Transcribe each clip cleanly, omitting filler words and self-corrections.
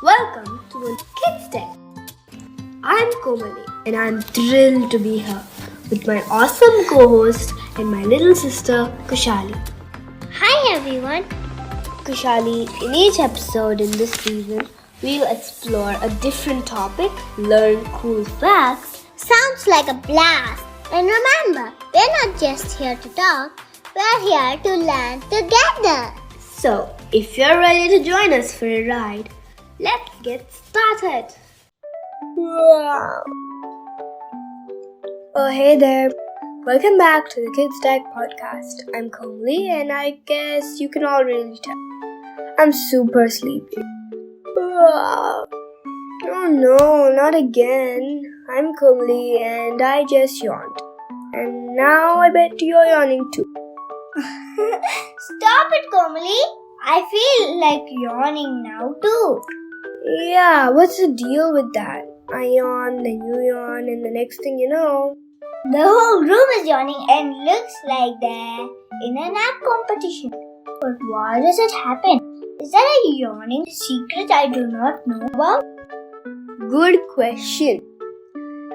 Welcome to the Kids Day. I'm Komali and I'm thrilled to be here with my awesome co-host and my little sister Kushali. Hi everyone. Kushali, in each episode in this season, we'll explore a different topic, learn cool facts. Sounds like a blast. And remember, we're not just here to talk, we're here to learn together. So, if you're ready to join us for a ride, let's get started. Wow. Oh, hey there. Welcome back to the Kids Day podcast. I'm Komali and I guess you can already tell I'm super sleepy. Wow. Oh no, not again. I'm Komali and I just yawned. And now I bet you're yawning too. Stop it, Komali. I feel like yawning now too. Yeah, what's the deal with that? I yawn, then you yawn, and the next thing you know, the whole room is yawning and looks like they're in a nap competition. But why does it happen? Is there a yawning secret I do not know about? Good question.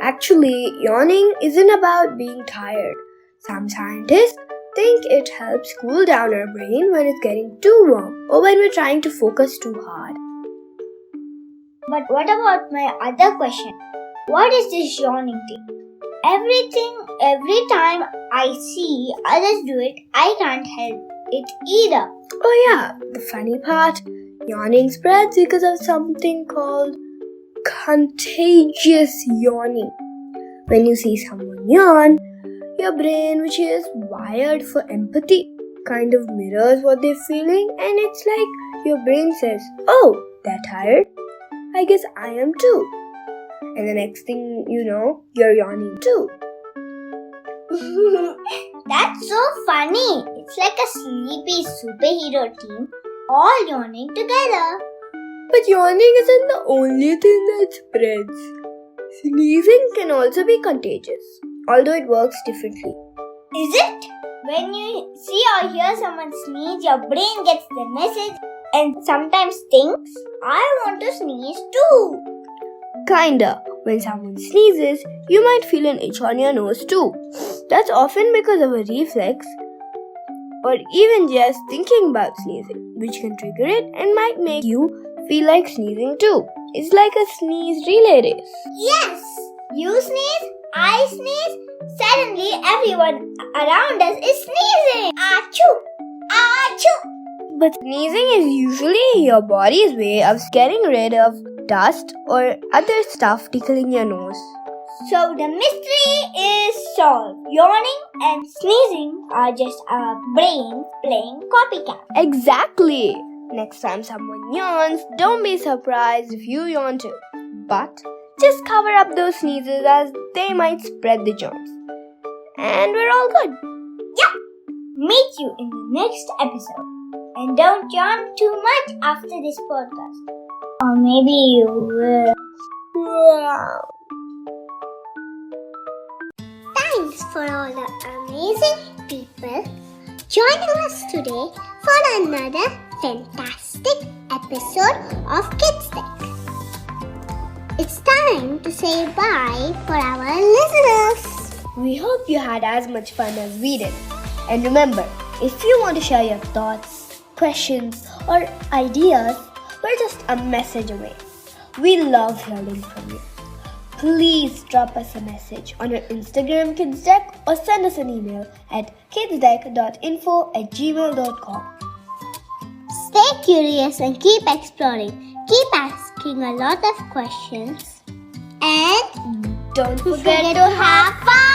Actually, yawning isn't about being tired. Some scientists think it helps cool down our brain when it's getting too warm or when we're trying to focus too hard. But what about my other question? What is this yawning thing? Every time I see others do it, I can't help it either. Oh yeah, the funny part, yawning spreads because of something called contagious yawning. When you see someone yawn, your brain, which is wired for empathy, kind of mirrors what they're feeling, and it's like your brain says, "Oh, they're tired. I guess I am too." And the next thing you know, you're yawning too. That's so funny. It's like a sleepy superhero team all yawning together. But yawning isn't the only thing that spreads. Sneezing can also be contagious, although it works differently. Is it? When you see or hear someone sneeze, your brain gets the message and sometimes thinks, I want to sneeze too. Kinda. When someone sneezes, you might feel an itch on your nose too. That's often because of a reflex or even just thinking about sneezing, which can trigger it and might make you feel like sneezing too. It's like a sneeze relay race. Yes! You sneeze, I sneeze, suddenly everyone around us is sneezing. Achoo! Achoo! But sneezing is usually your body's way of getting rid of dust or other stuff tickling your nose. So the mystery is solved. Yawning and sneezing are just our brain playing copycat. Exactly! Next time someone yawns, don't be surprised if you yawn too. But just cover up those sneezes as they might spread the germs. And we're all good. Yeah! Meet you in the next episode. And don't yawn too much after this podcast. Or maybe you will. Wow. Thanks for all the amazing people joining us today for another fantastic episode of Kids Tech. It's time to say bye for our listeners. We hope you had as much fun as we did. And remember, if you want to share your thoughts, questions, or ideas, we're just a message away. We love hearing from you. Please drop us a message on your Instagram Kids Deck or send us an email at kidsdeck.info@gmail.com. Stay curious and keep exploring. Keep asking a lot of questions. And don't forget to have fun!